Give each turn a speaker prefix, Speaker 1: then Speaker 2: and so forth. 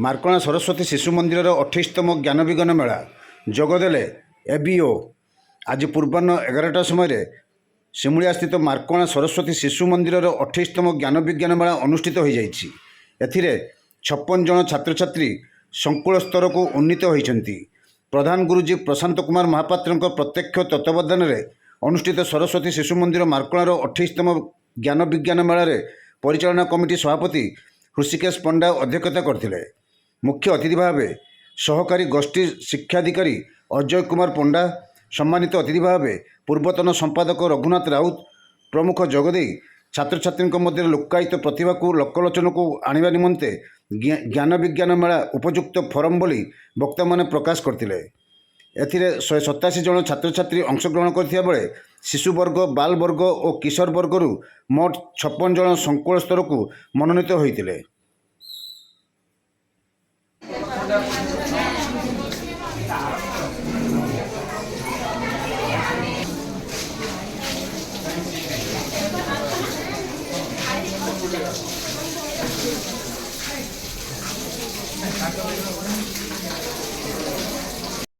Speaker 1: ମାର୍କଣା ସରସ୍ୱତୀ ଶିଶୁ ମନ୍ଦିରର 28ତମ ଜ୍ଞାନ ବିଜ୍ଞାନ ମେଳା ଯୋଗଦେଲେ ଏବିଓ। ଆଜି ପୂର୍ବାହ୍ନ 11ଟା ସମୟରେ ସିମୁଳିଆସ୍ଥିତ ମାର୍କଣା ସରସ୍ୱତୀ ଶିଶୁ ମନ୍ଦିରର 28ତମ ଜ୍ଞାନ ବିଜ୍ଞାନ ମେଳା ଅନୁଷ୍ଠିତ ହୋଇଯାଇଛି। ଏଥିରେ 56 ଜଣ ଛାତ୍ରଛାତ୍ରୀ ସଂକୁଳ ସ୍ତରକୁ ଉନ୍ନୀତ ହୋଇଛନ୍ତି। ପ୍ରଧାନ ଗୁରୁଜୀ ପ୍ରଶାନ୍ତ କୁମାର ମହାପାତ୍ରଙ୍କ ପ୍ରତ୍ୟକ୍ଷ ତତ୍ତ୍ୱାବଧାନରେ ଅନୁଷ୍ଠିତ ସରସ୍ୱତୀ ଶିଶୁ ମନ୍ଦିର ମାର୍କଣାର 28ତମ ଜ୍ଞାନ ବିଜ୍ଞାନ ମେଳାରେ ପରିଚାଳନା କମିଟି ସଭାପତି ହୃଷିକେଶ ପଣ୍ଡା ଅଧ୍ୟକ୍ଷତା କରିଥିଲେ। ମୁଖ୍ୟ ଅତିଥି ଭାବେ ସହକାରୀ ଗୋଷ୍ଠୀ ଶିକ୍ଷାଧିକାରୀ ଅଜୟ କୁମାର ପଣ୍ଡା, ସମ୍ମାନିତ ଅତିଥି ଭାବେ ପୂର୍ବତନ ସମ୍ପାଦକ ରଘୁନାଥ ରାଉତ ପ୍ରମୁଖ ଯୋଗଦେଇ ଛାତ୍ରଛାତ୍ରୀଙ୍କ ମଧ୍ୟରେ ଲୁକ୍କାୟିତ ପ୍ରତିଭାକୁ ଲୋକଲୋଚନକୁ ଆଣିବା ନିମନ୍ତେ ଜ୍ଞାନ ବିଜ୍ଞାନ ମେଳା ଉପଯୁକ୍ତ ଫୋରମ୍ ବୋଲି ବକ୍ତାମାନେ ପ୍ରକାଶ କରିଥିଲେ। ଏଥିରେ 187 ଜଣ ଛାତ୍ରଛାତ୍ରୀ ଅଂଶଗ୍ରହଣ କରିଥିବା ବେଳେ ଶିଶୁ ବର୍ଗ, ବାଲ ବର୍ଗ ଓ କିଶୋର ବର୍ଗରୁ ମୋଟ 56 ଜଣ ସଂକୁଳ ସ୍ତରକୁ ମନୋନୀତ ହୋଇଥିଲେ।